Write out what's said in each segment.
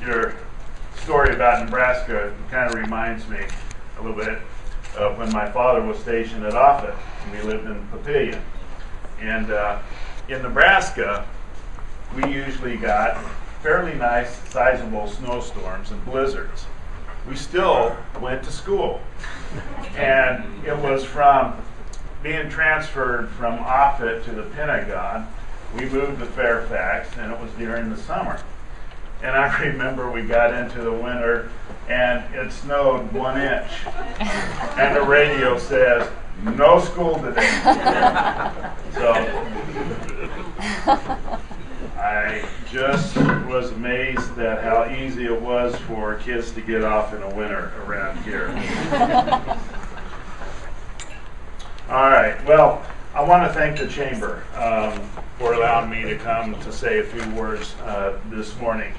your story about Nebraska kind of reminds me a little bit of when my father was stationed at Offutt, and we lived in Papillion. And in Nebraska, we usually got fairly nice, sizable snowstorms and blizzards. We still went to school. And it was from being transferred from Offutt to the Pentagon. We moved to Fairfax, and it was during the summer. And I remember we got into the winter, and it snowed 1 inch. And the radio says, "No school today." So I just was amazed at how easy it was for kids to get off in the winter around here. All right, well, I want to thank the Chamber for allowing me to come to say a few words this morning.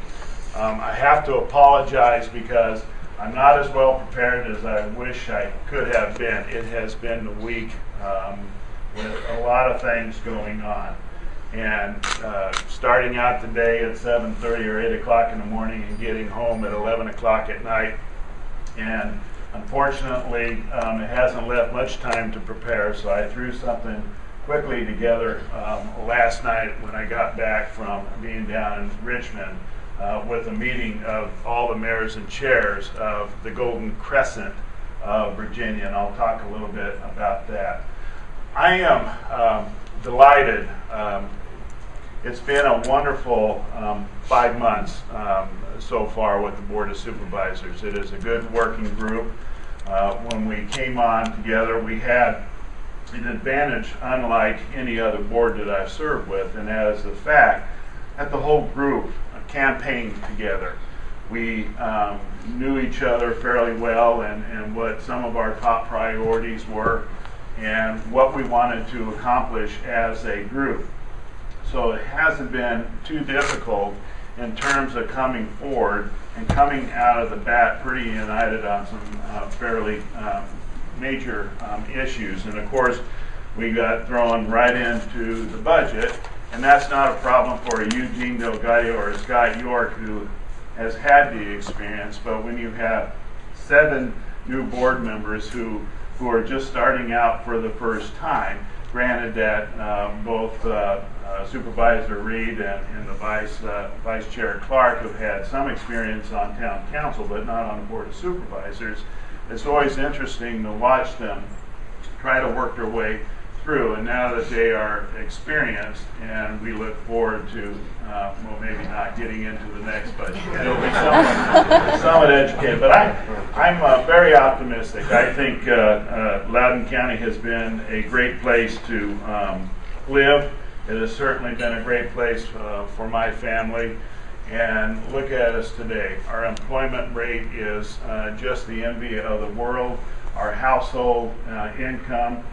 I have to apologize because I'm not as well prepared as I wish I could have been. It has been a week with a lot of things going on. And starting out today at 7:30 or 8 o'clock in the morning and getting home at 11 o'clock at night. And unfortunately, it hasn't left much time to prepare, so I threw something quickly together last night when I got back from being down in Richmond with a meeting of all the mayors and chairs of the Golden Crescent of Virginia, and I'll talk a little bit about that. I am delighted. It's been a wonderful 5 months so far with the Board of Supervisors. It is a good working group. When we came on together, we had an advantage unlike any other board that I've served with, and that is the fact that the whole group campaigned together. We knew each other fairly well and what some of our top priorities were and what we wanted to accomplish as a group. So it hasn't been too difficult in terms of coming forward and coming out of the bat pretty united on some fairly major issues. And of course, we got thrown right into the budget, and that's not a problem for a Eugene Delgado or a Scott York who has had the experience, but when you have 7 new board members who are just starting out for the first time, granted that both Supervisor Reed and the Vice Chair Clark have had some experience on town council, but not on the Board of Supervisors. It's always interesting to watch them try to work their way through, and now that they are experienced, and we look forward to, well, maybe not getting into the next, but it'll be somewhat educated. But I'm very optimistic. I think Loudoun County has been a great place to live. It has certainly been a great place for my family. And look at us today. Our employment rate is just the envy of the world. Our household income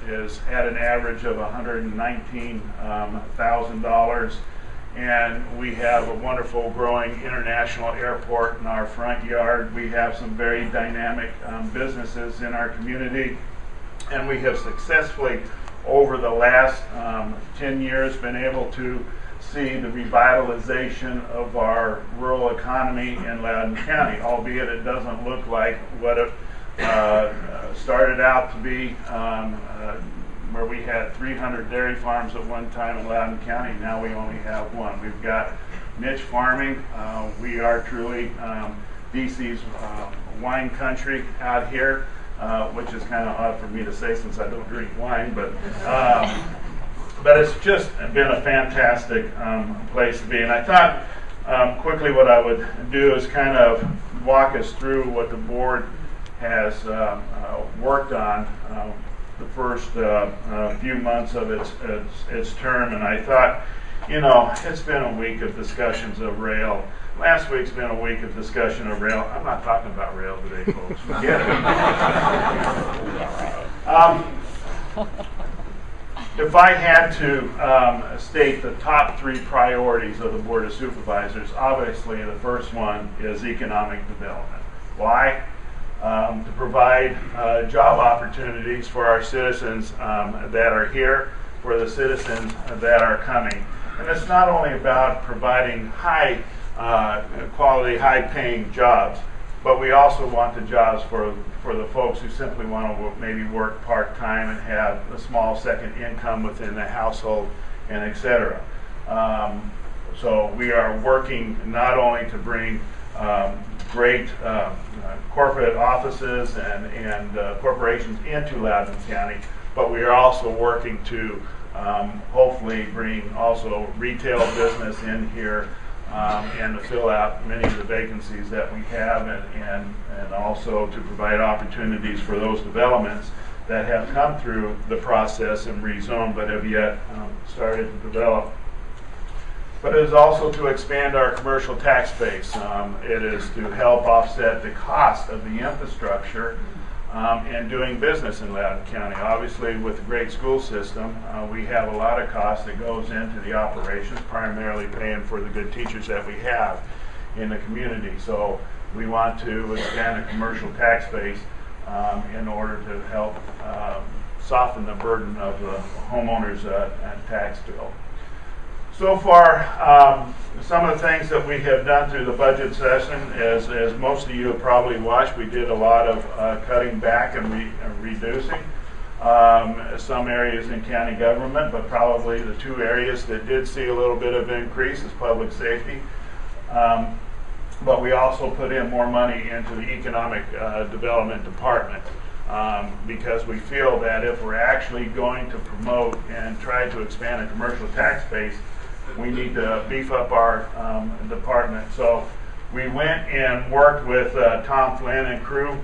is at an average of $119,000, and we have a wonderful growing international airport in our front yard. We have some very dynamic businesses in our community, and we have successfully over the last 10 years been able to see the revitalization of our rural economy in Loudoun County, albeit it doesn't look like what it started out to be, where we had 300 dairy farms at one time in Loudoun County. Now we only have 1. We've got niche farming. We are truly DC's wine country out here, which is kind of odd for me to say since I don't drink wine, but it's just been a fantastic place to be. And I thought quickly what I would do is kind of walk us through what the board has worked on the first few months of its term. And I thought, you know, it's been a week of discussions of rail. Last week's been a week of discussion of rail. I'm not talking about rail today, folks. Forget it. If I had to state the top 3 priorities of the Board of Supervisors, obviously the first one is economic development. Why? To provide job opportunities for our citizens that are here, for the citizens that are coming. And it's not only about providing high quality, high-paying jobs. But we also want the jobs for the folks who simply want to maybe work part-time and have a small second income within the household, and et cetera. So we are working not only to bring great corporate offices and corporations into Loudoun County, but we are also working to hopefully bring also retail business in here and to fill out many of the vacancies that we have, and also to provide opportunities for those developments that have come through the process and rezoned but have yet started to develop. But it is also to expand our commercial tax base. It is to help offset the cost of the infrastructure and doing business in Loudoun County. Obviously, with a great school system, we have a lot of cost that goes into the operations, primarily paying for the good teachers that we have in the community. So we want to expand a commercial tax base in order to help soften the burden of the homeowners' tax bill. So far, some of the things that we have done through the budget session, as most of you have probably watched, we did a lot of cutting back and reducing. Some areas in county government, but probably the two areas that did see a little bit of increase is public safety. But we also put in more money into the economic development department. Because we feel that if we're actually going to promote and try to expand a commercial tax base, we need to beef up our department. So we went and worked with Tom Flynn and crew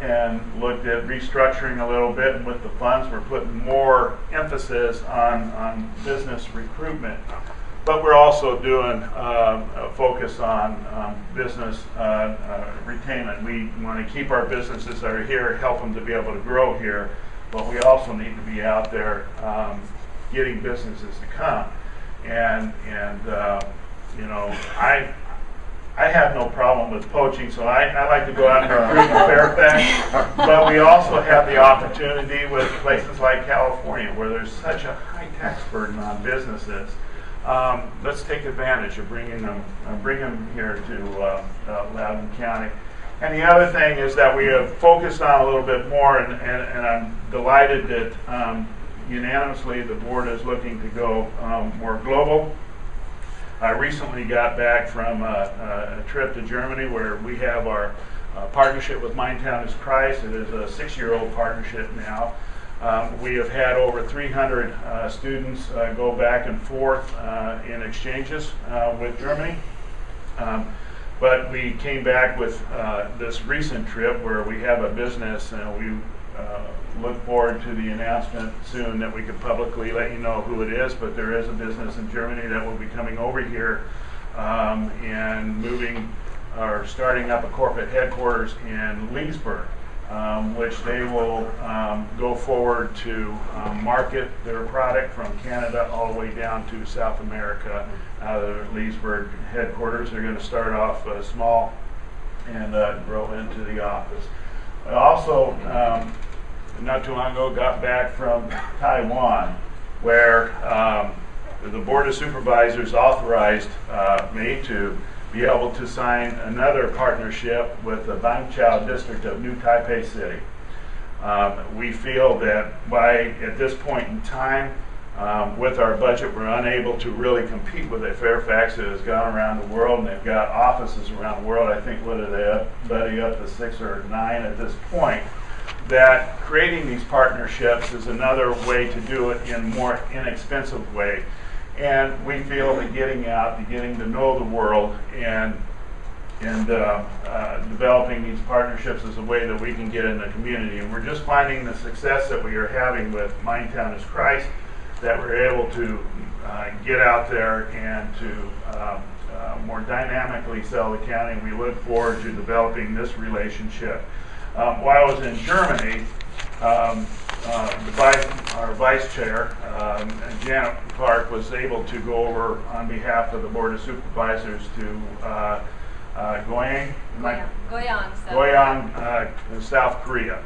and looked at restructuring a little bit, and with the funds we're putting more emphasis on business recruitment. But we're also doing a focus on business retainment. We want to keep our businesses that are here, help them to be able to grow here, but we also need to be out there getting businesses to come. And you know, I have no problem with poaching, so I like to go out and recruit in Fairfax. But we also have the opportunity with places like California, where there's such a high tax burden on businesses. Let's take advantage of bringing them here to Loudoun County. And the other thing is that we have focused on a little bit more, and I'm delighted that unanimously the board is looking to go more global. I recently got back from a trip to Germany where we have our partnership with Mein Town is Christ. It is a 6-year-old partnership now. We have had over 300 students go back and forth in exchanges with Germany. But we came back with this recent trip where we have a business, and we look forward to the announcement soon that we can publicly let you know who it is. But there is a business in Germany that will be coming over here and moving or starting up a corporate headquarters in Leesburg. Which they will go forward to market their product from Canada all the way down to South America out of their Leesburg headquarters. They're going to start off small and grow into the office. I also, not too long ago, got back from Taiwan, where the Board of Supervisors authorized me to be able to sign another partnership with the Bangchao district of New Taipei City. We feel that at this point in time, with our budget, we're unable to really compete with Fairfax that has gone around the world, and they've got offices around the world. I think, what are they up, buddy, up to 6 or 9 at this point. That creating these partnerships is another way to do it in a more inexpensive way. And we feel that getting out, getting to know the world, and developing these partnerships is a way that we can get in the community. And we're just finding the success that we are having with Mein Town is Christ, that we're able to get out there and to more dynamically sell the county. We look forward to developing this relationship. While I was in Germany, our vice chair, Janet Clark, was able to go over on behalf of the Board of Supervisors to Goyang, South Korea.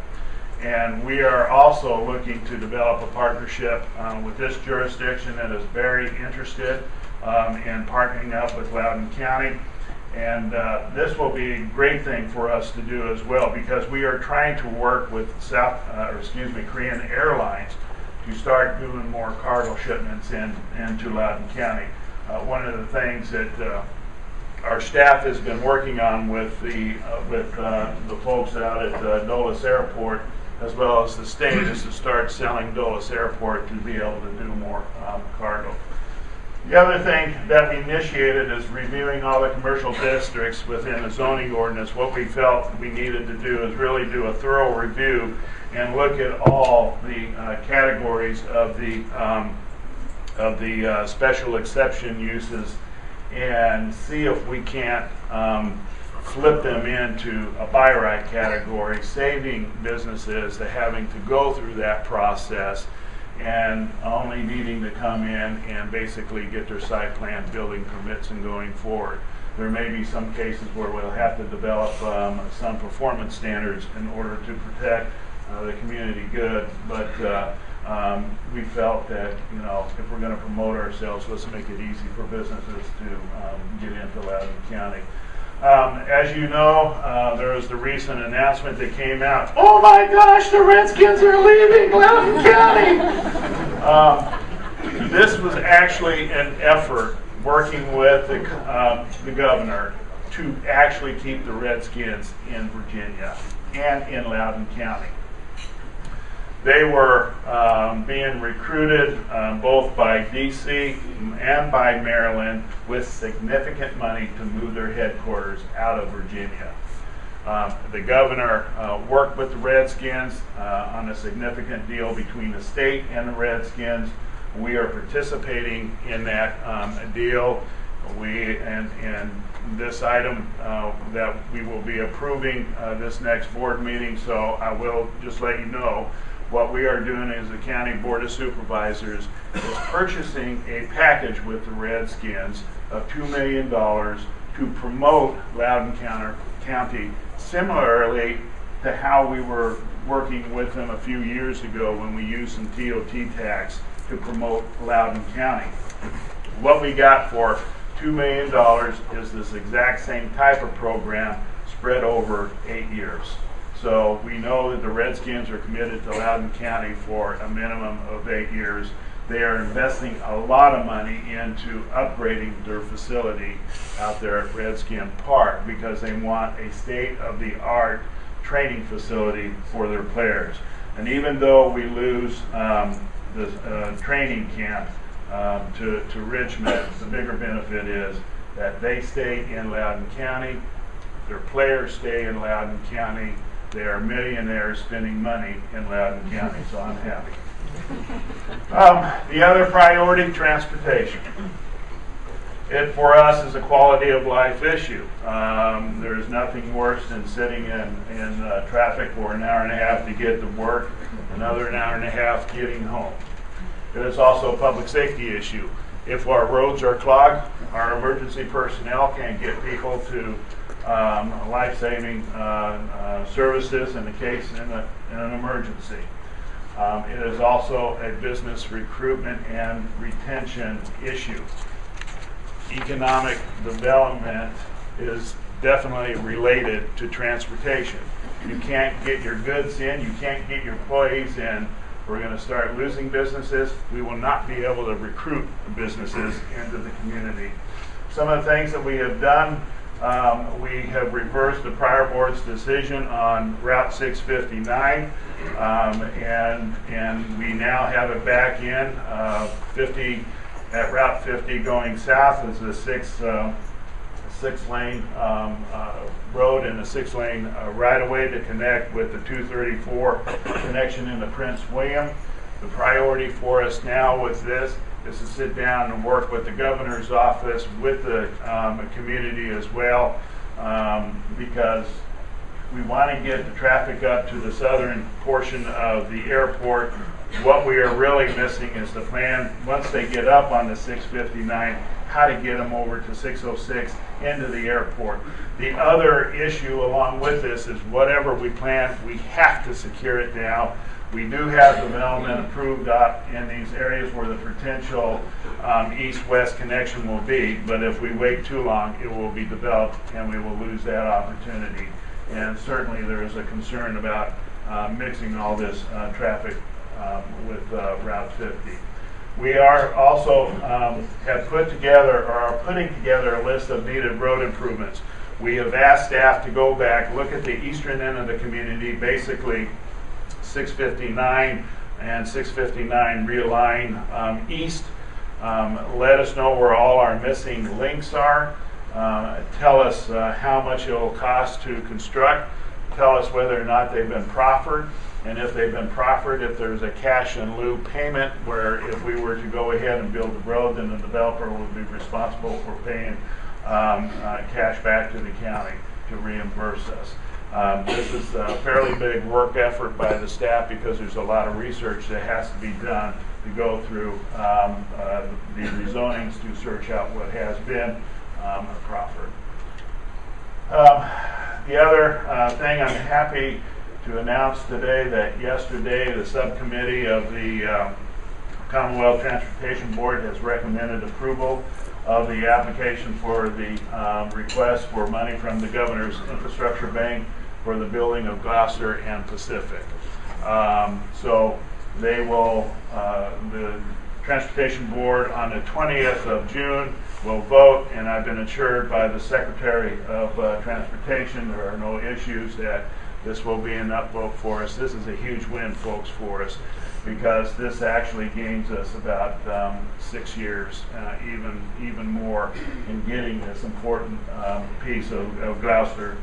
And we are also looking to develop a partnership with this jurisdiction that is very interested and partnering up with Loudoun County. And this will be a great thing for us to do as well, because we are trying to work with Korean Airlines to start doing more cargo shipments into Loudoun County. One of the things that our staff has been working on with the folks out at Dulles Airport, as well as the state, is to start selling Dulles Airport to be able to do more cargo. The other thing that we initiated is reviewing all the commercial districts within the zoning ordinance. What we felt we needed to do is really do a thorough review and look at all the categories of the special exception uses and see if we can't flip them into a by right category, saving businesses the having to go through that process and only needing to come in and basically get their site plan, building permits, and going forward. There may be some cases where we'll have to develop some performance standards in order to protect the community good, but we felt that, if we're going to promote ourselves, let's make it easy for businesses to get into Loudoun County. As you know, there was the recent announcement that came out, oh my gosh, the Redskins are leaving Loudoun County! This was actually an effort working with the governor to actually keep the Redskins in Virginia and in Loudoun County. They were being recruited both by D.C. and by Maryland with significant money to move their headquarters out of Virginia. The governor worked with the Redskins on a significant deal between the state and the Redskins. We are participating in that deal. And this item that we will be approving this next board meeting, so I will just let you know what we are doing as the County Board of Supervisors is purchasing a package with the Redskins of $2 million to promote Loudoun County, similarly to how we were working with them a few years ago when we used some TOT tax to promote Loudoun County. What we got for $2 million is this exact same type of program spread over 8 years. So we know that the Redskins are committed to Loudoun County for a minimum of 8 years. They are investing a lot of money into upgrading their facility out there at Redskin Park because they want a state-of-the-art training facility for their players. And even though we lose the training camp to Richmond, the bigger benefit is that they stay in Loudoun County, their players stay in Loudoun County. They are millionaires spending money in Loudoun County, so I'm happy. The other priority, transportation. It for us is a quality of life issue. There's nothing worse than sitting in traffic for an hour and a half to get to work, another an hour and a half getting home. It is also a public safety issue. If our roads are clogged, our emergency personnel can't get people to life-saving services in the case in an emergency. It is also a business recruitment and retention issue. Economic development is definitely related to transportation. You can't get your goods in, you can't get your employees in. We're going to start losing businesses. We will not be able to recruit businesses into the community. Some of the things that we have done, we have reversed the prior board's decision on Route 659, and we now have it back in 50 at Route 50 going south is a six-lane road and a six-lane right-of-way to connect with the 234 connection into Prince William. The priority for us now with this is to sit down and work with the governor's office, with the community as well, because we want to get the traffic up to the southern portion of the airport. What we are really missing is the plan, once they get up on the 659, how to get them over to 606 into the airport. The other issue along with this is whatever we plan, we have to secure it now. We do have development approved up in these areas where the potential east-west connection will be, but if we wait too long, it will be developed and we will lose that opportunity. And certainly there is a concern about mixing all this traffic with Route 50. We are also have put together or are putting together a list of needed road improvements. We have asked staff to go back, look at the eastern end of the community, basically 659 and 659 realign east. Let us know where all our missing links are. Tell us how much it will cost to construct. Tell us whether or not they've been proffered. And if they've been proffered, if there's a cash in lieu payment where if we were to go ahead and build the road, then the developer would be responsible for paying cash back to the county to reimburse us. This is a fairly big work effort by the staff because there's a lot of research that has to be done to go through the rezonings to search out what has been proffered. The other thing I'm happy to announce today that yesterday the subcommittee of the Commonwealth Transportation Board has recommended approval of the application for the request for money from the Governor's Infrastructure Bank for the building of Gloucester and Pacific. So they will, the Transportation Board on the 20th of June will vote, and I've been assured by the Secretary of Transportation there are no issues that this will be an upvote for us. This is a huge win, folks, for us, because this actually gains us about 6 years, even more, in getting this important piece of Gloucester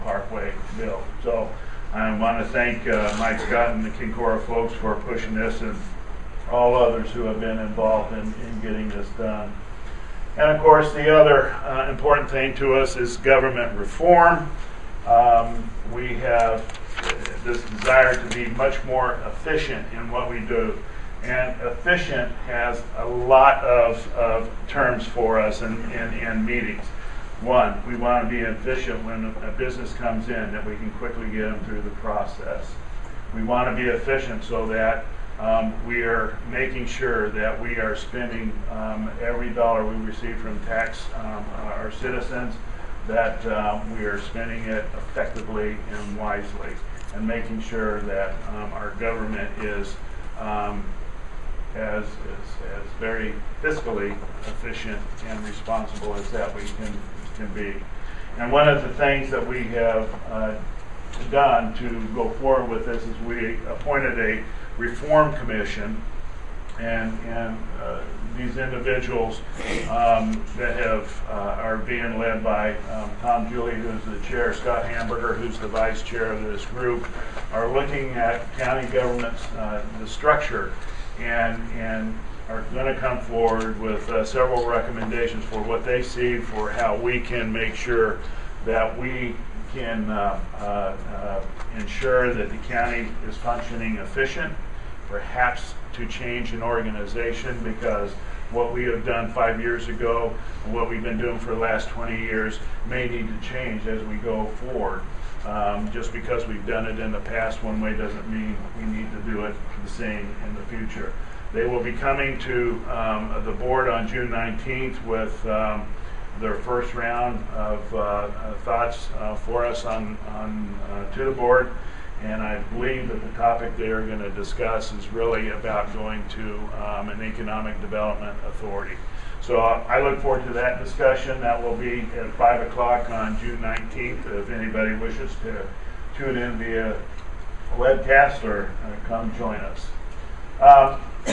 Parkway built. So I want to thank Mike Scott and the Kincora folks for pushing this, and all others who have been involved in getting this done. And of course, the other important thing to us is government reform. We have this desire to be much more efficient in what we do. And efficient has a lot of terms for us in meetings. One, we want to be efficient when a business comes in, that we can quickly get them through the process. We want to be efficient so that we are making sure that we are spending every dollar we receive from tax our citizens, that we are spending it effectively and wisely, and making sure that our government is as very fiscally efficient and responsible as that we can be. And one of the things that we have done to go forward with this is we appointed a reform commission, and these individuals that are being led by Tom Julie, who's the chair, Scott Hamburger, who's the vice chair of this group, are looking at county government's the structure, and are going to come forward with several recommendations for what they see for how we can make sure that we can ensure that the county is functioning efficient, perhaps to change an organization, because what we have done 5 years ago and what we've been doing for the last 20 years may need to change as we go forward. Just because we've done it in the past one way doesn't mean we need to do it the same in the future. They will be coming to the board on June 19th with their first round of thoughts for us to the board. And I believe that the topic they are going to discuss is really about going to an economic development authority. So I look forward to that discussion. That will be at 5 o'clock on June 19th. If anybody wishes to tune in via webcast or come join us.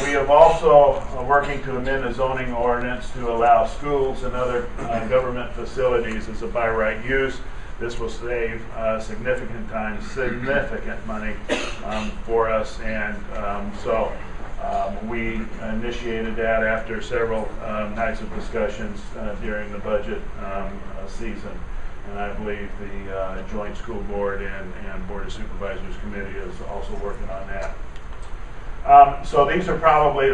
We have also working to amend the zoning ordinance to allow schools and other government facilities as a by right use. This will save significant time, significant money for us, and so we initiated that after several nights of discussions during the budget season, and I believe the Joint School Board and Board of Supervisors Committee is also working on that. So these are probably,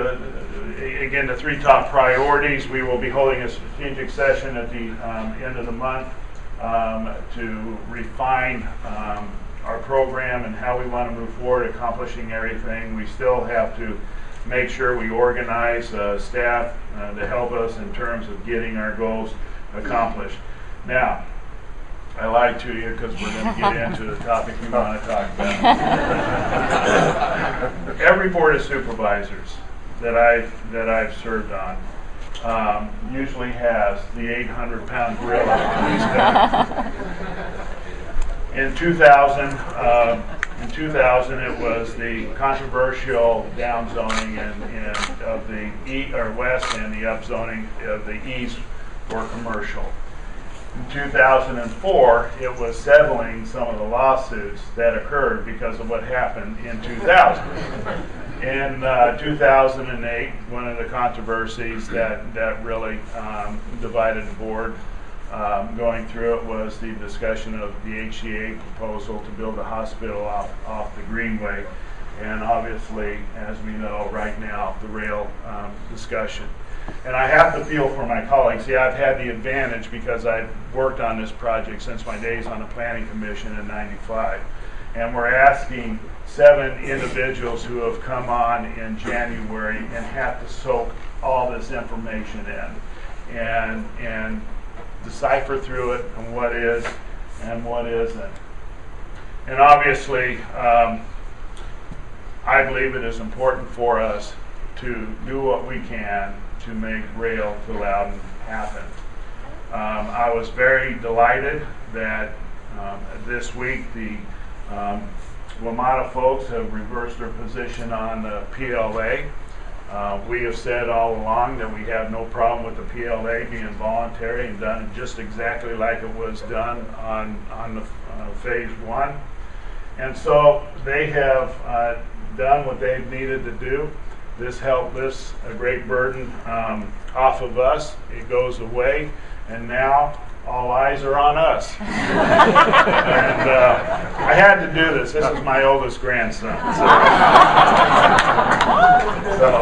again, the three top priorities. We will be holding a strategic session at the end of the month to refine our program and how we want to move forward, accomplishing everything. We still have to make sure we organize staff to help us in terms of getting our goals accomplished. Now, I lied to you because we're going to get into the topic we want to talk about. Every board of supervisors that I've served on usually has the 800-pound gorilla on his back. In 2000, it was the controversial downzoning of the west and the upzoning of the east for commercial. In 2004, it was settling some of the lawsuits that occurred because of what happened in 2000. In 2008, one of the controversies that really divided the board going through it was the discussion of the HCA proposal to build a hospital off the Greenway, and obviously, as we know right now, the rail discussion. And I have to feel for my colleagues. See, I've had the advantage because I've worked on this project since my days on the Planning Commission in '95. And we're asking 7 individuals who have come on in January and have to soak all this information in and decipher through it and what is and what isn't. And obviously, I believe it is important for us to do what we can to make rail to Loudoun happen. I was very delighted that this week the WMATA folks have reversed their position on the PLA. We have said all along that we have no problem with the PLA being voluntary and done just exactly like it was done on the phase 1. And so they have done what they've needed to do. This helped lifts a great burden off of us. It goes away, and now all eyes are on us. And I had to do this. This is my oldest grandson. So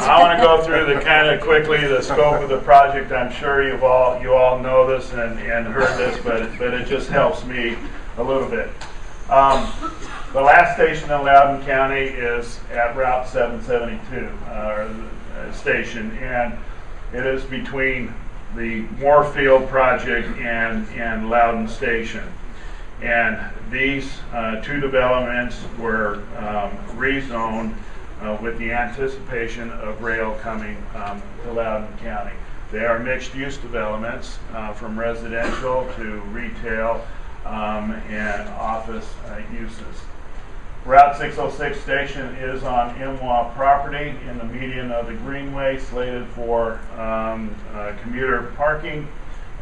I want to go through the kind of quickly the scope of the project. I'm sure you all know this and heard this, but it just helps me a little bit. The last station in Loudoun County is at Route 772 station, and it is between the Moorfield project and Loudoun Station. And these 2 developments were rezoned with the anticipation of rail coming to Loudoun County. They are mixed-use developments from residential to retail and office uses. Route 606 station is on MWA property in the median of the Greenway, slated for commuter parking,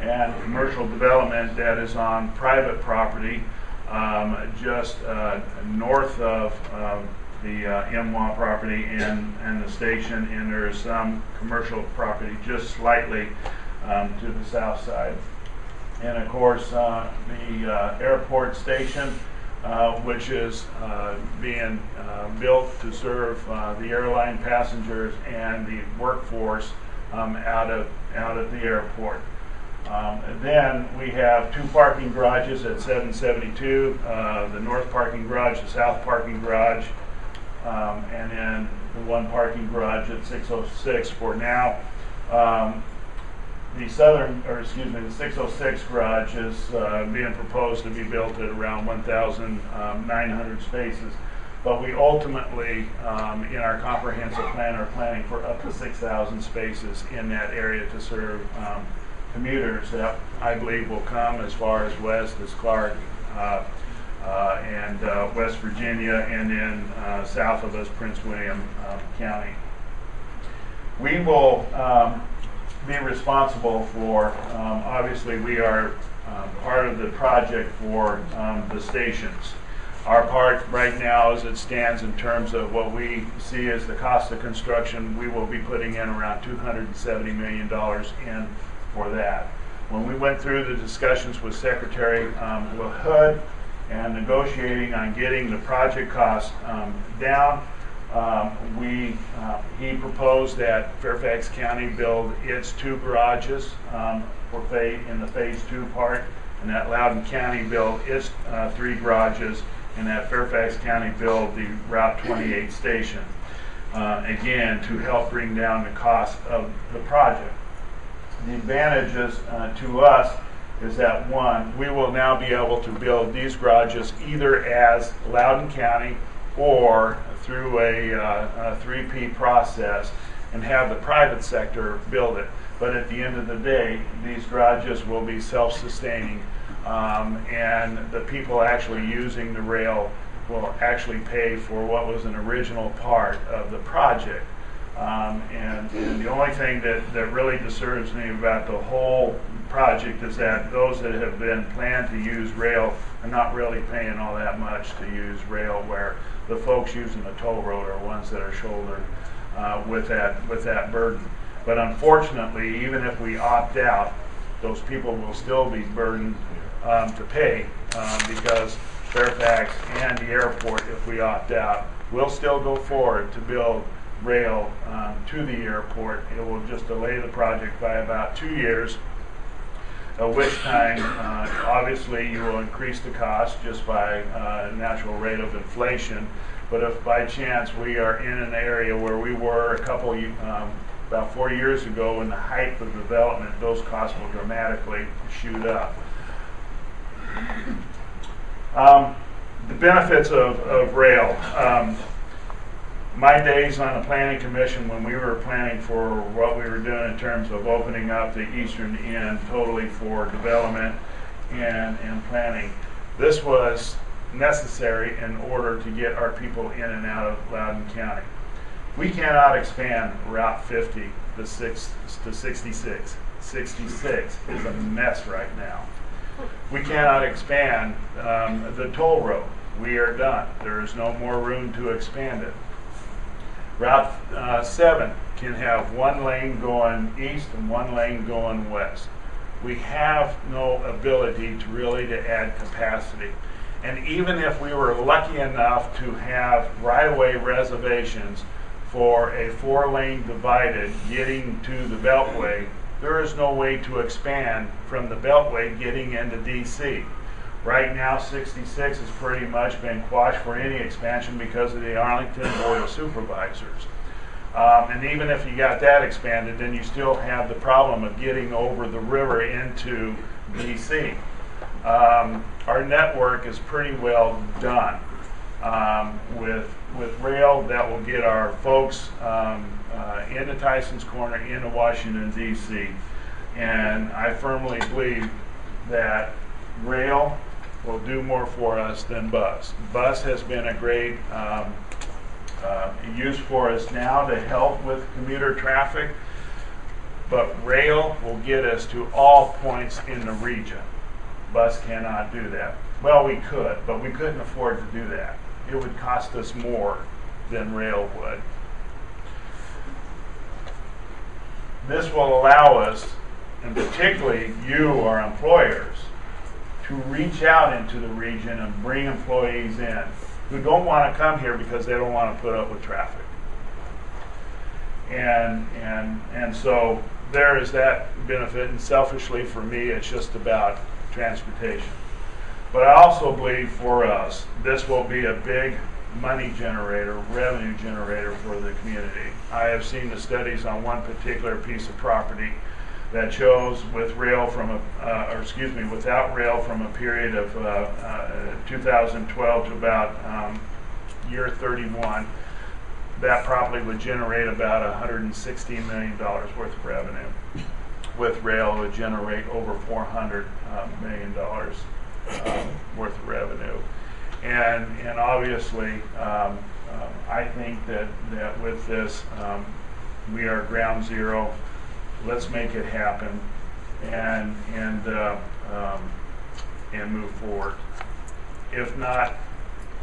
and commercial development that is on private property just north of the MWA property and the station, and there is some commercial property just slightly to the south side. And of course, the airport station, which is being built to serve the airline passengers and the workforce out at the airport. Then we have 2 parking garages at 772, the north parking garage, the south parking garage, and then the 1 parking garage at 606 for now. The 606 garage is being proposed to be built at around 1,900 spaces. But we ultimately, in our comprehensive plan, are planning for up to 6,000 spaces in that area to serve commuters that I believe will come as far as west as Clark and West Virginia, and then south of us, Prince William County. We will be responsible for, obviously we are part of the project for the stations. Our part right now as it stands in terms of what we see as the cost of construction, we will be putting in around $270 million in for that. When we went through the discussions with Secretary LaHood and negotiating on getting the project cost down, he proposed that Fairfax County build its 2 garages in the phase 2 part, and that Loudoun County built its 3 garages, and that Fairfax County built the Route 28 station, again, to help bring down the cost of the project. The advantages to us is that, one, we will now be able to build these garages either as Loudoun County or through a 3P process and have the private sector build it. But at the end of the day, these garages will be self-sustaining, and the people actually using the rail will actually pay for what was an original part of the project. And the only thing that really disturbs me about the whole project is that those that have been planned to use rail are not really paying all that much to use rail, where the folks using the toll road are ones that are shouldering with that burden. But unfortunately, even if we opt out, those people will still be burdened to pay because Fairfax and the airport, if we opt out, will still go forward to build rail to the airport. It will just delay the project by about 2 years, at which time, obviously, you will increase the cost just by natural rate of inflation. But if by chance we are in an area where we were about 4 years ago in the height of development, those costs will dramatically shoot up. The benefits of rail. My days on the planning commission, when we were planning for what we were doing in terms of opening up the eastern end totally for development and planning, this was necessary in order to get our people in and out of Loudoun County. We cannot expand Route 50 to 66. 66 is a mess right now. We cannot expand the toll road. We are done. There is no more room to expand it. Route 7 can have 1 lane going east and 1 lane going west. We have no ability to add capacity. And even if we were lucky enough to have right-of-way reservations for a 4-lane divided getting to the Beltway, there is no way to expand from the Beltway getting into DC. Right now, 66 has pretty much been quashed for any expansion because of the Arlington Board of Supervisors. And even if you got that expanded, then you still have the problem of getting over the river into DC. Our network is pretty well done with rail that will get our folks into Tyson's Corner, into Washington, D.C. And I firmly believe that rail will do more for us than bus. Bus has been a great use for us now to help with commuter traffic, but rail will get us to all points in the region. Bus cannot do that. Well, we could, but we couldn't afford to do that. It would cost us more than rail would. This will allow us, and particularly you, our employers, to reach out into the region and bring employees in who don't want to come here because they don't want to put up with traffic. And so there is that benefit, and selfishly for me, it's just about transportation. But I also believe for us, this will be a big money generator, revenue generator for the community. I have seen the studies on one particular piece of property that shows with rail from without rail from a period of 2012 to about year 31, that probably would generate about $116 million worth of revenue. With rail, it would generate over $400 million worth of revenue. And obviously, I think that with this, we are ground zero. Let's make it happen and move forward. If not,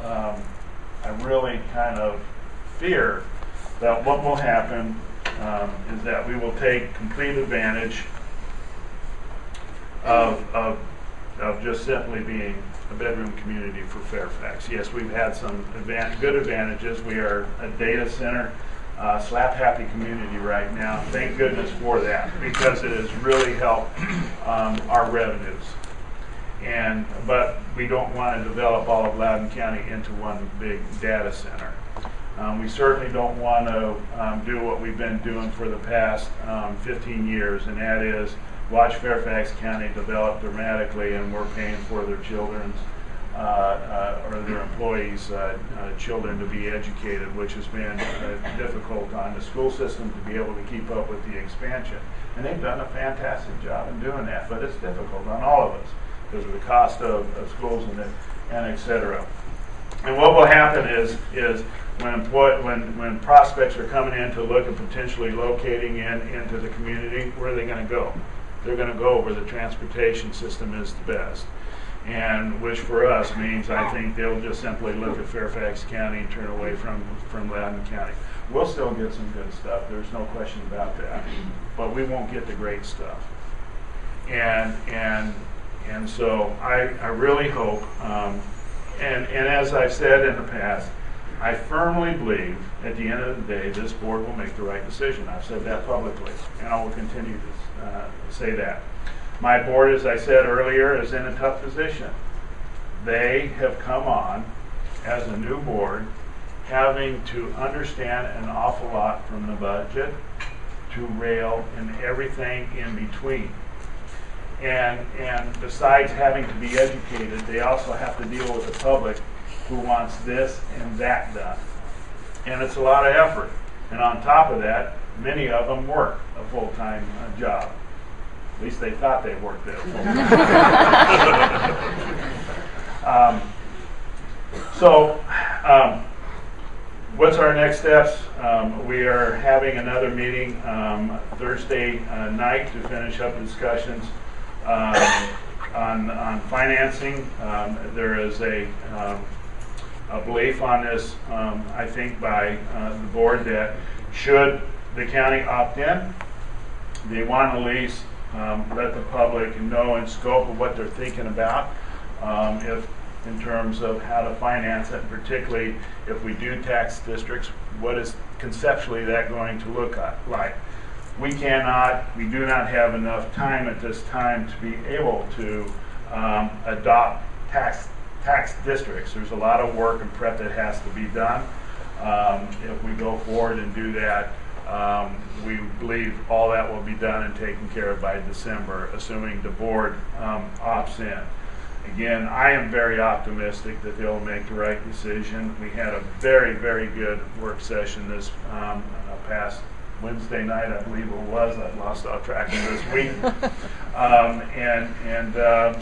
I really kind of fear that what will happen is that we will take complete advantage of just simply being a bedroom community for Fairfax. Yes, we've had some good advantages. We are a data center, slap happy community right now. Thank goodness for that, because it has really helped our revenues. But we don't want to develop all of Loudoun County into one big data center. We certainly don't want to do what we've been doing for the past 15 years, and that is watch Fairfax County develop dramatically, and we're paying for their children's or their employees' children to be educated, which has been difficult on the school system to be able to keep up with the expansion. And they've done a fantastic job in doing that, but it's difficult on all of us because of the cost of schools and et cetera. And what will happen is when prospects are coming in to look at potentially locating into the community, where are they going to go? They're going to go where the transportation system is the best. And which for us means I think they'll just simply look at Fairfax County and turn away from Loudoun County. We'll still get some good stuff, there's no question about that, but we won't get the great stuff. And so I really hope, and as I've said in the past, I firmly believe at the end of the day this board will make the right decision. I've said that publicly, and I will continue to say that. My board, as I said earlier, is in a tough position. They have come on as a new board having to understand an awful lot from the budget to rail and everything in between. And besides having to be educated, they also have to deal with the public who wants this and that done. And it's a lot of effort. And on top of that, many of them work a full-time job. At least they thought they worked there. What's our next steps? We are having another meeting Thursday night to finish up discussions on financing. There is a belief on this, I think, by the board that should the county opt in, they want to at least let the public know in scope of what they're thinking about, if in terms of how to finance it, particularly if we do tax districts, what is conceptually that going to look like. We do not have enough time at this time to be able to adopt tax districts. There's a lot of work and prep that has to be done. If we go forward and do that, we believe all that will be done and taken care of by December, assuming the board opts in. Again, I am very optimistic that they'll make the right decision. We had a very, very good work session this past Wednesday night, I believe it was. I lost all track of this week.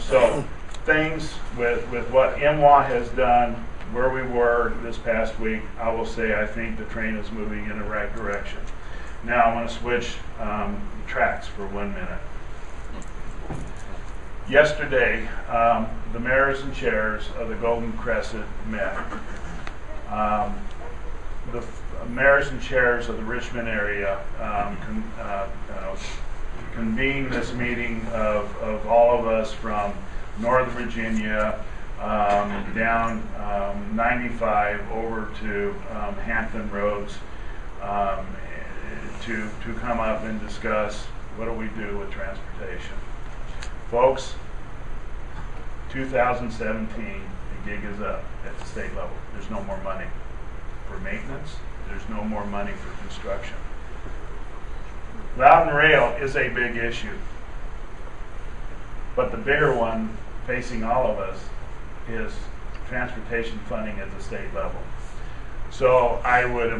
So things with what MWA has done, where we were this past week, I will say I think the train is moving in the right direction. Now I want to switch tracks for 1 minute. Yesterday, the mayors and chairs of the Golden Crescent met. The mayors and chairs of the Richmond area convened this meeting of all of us from Northern Virginia down 95 over to Hampton Roads to come up and discuss what do we do with transportation. Folks, 2017, the gig is up at the state level. There's no more money for maintenance. There's no more money for construction. Loudoun Rail is a big issue, but the bigger one facing all of us is transportation funding at the state level. So I would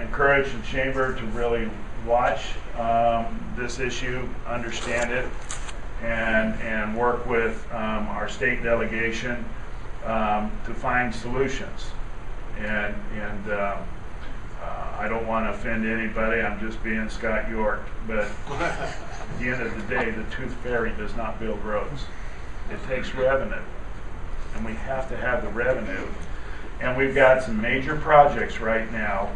encourage the chamber to really watch this issue, understand it, and work with our state delegation to find solutions. And I don't want to offend anybody, I'm just being Scott York, but at the end of the day, the Tooth Fairy does not build roads. It takes revenue, and we have to have the revenue. And we've got some major projects right now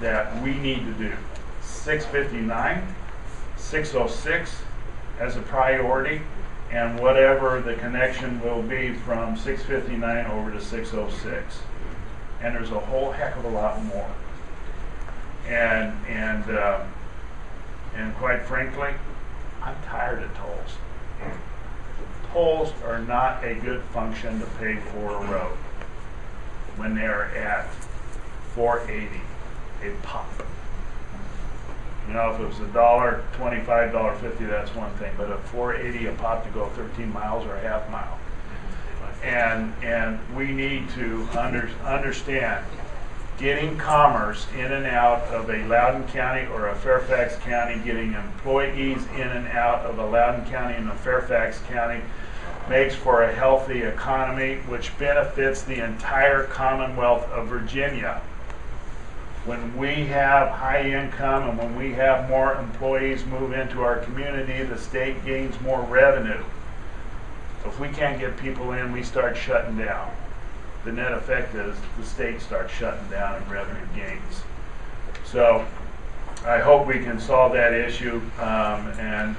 that we need to do. 659, 606 as a priority, and whatever the connection will be from 659 over to 606. And there's a whole heck of a lot more. And quite frankly, I'm tired of tolls. tolls are not a good function to pay for a road when they are at $4.80 a pop. You know, if it was $1, $25, $50, that's one thing, but at $4.80 a pop to go 13 miles or a half mile. And we need to understand getting commerce in and out of a Loudoun County or a Fairfax County, getting employees in and out of a Loudoun County and a Fairfax County makes for a healthy economy, which benefits the entire Commonwealth of Virginia. When we have high income and when we have more employees move into our community, the state gains more revenue. If we can't get people in, we start shutting down. The net effect is the state starts shutting down and revenue gains. So I hope we can solve that issue, and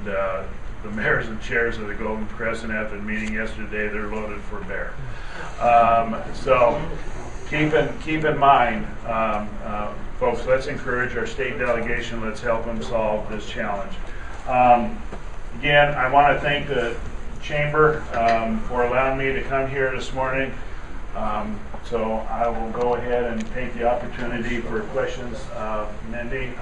the mayors and chairs of the Golden Crescent after the meeting yesterday, they're loaded for bear. So keep in mind, folks, let's encourage our state delegation. Let's help them solve this challenge. Again, I want to thank the Chamber for allowing me to come here this morning. So I will go ahead and take the opportunity for questions. Mindy.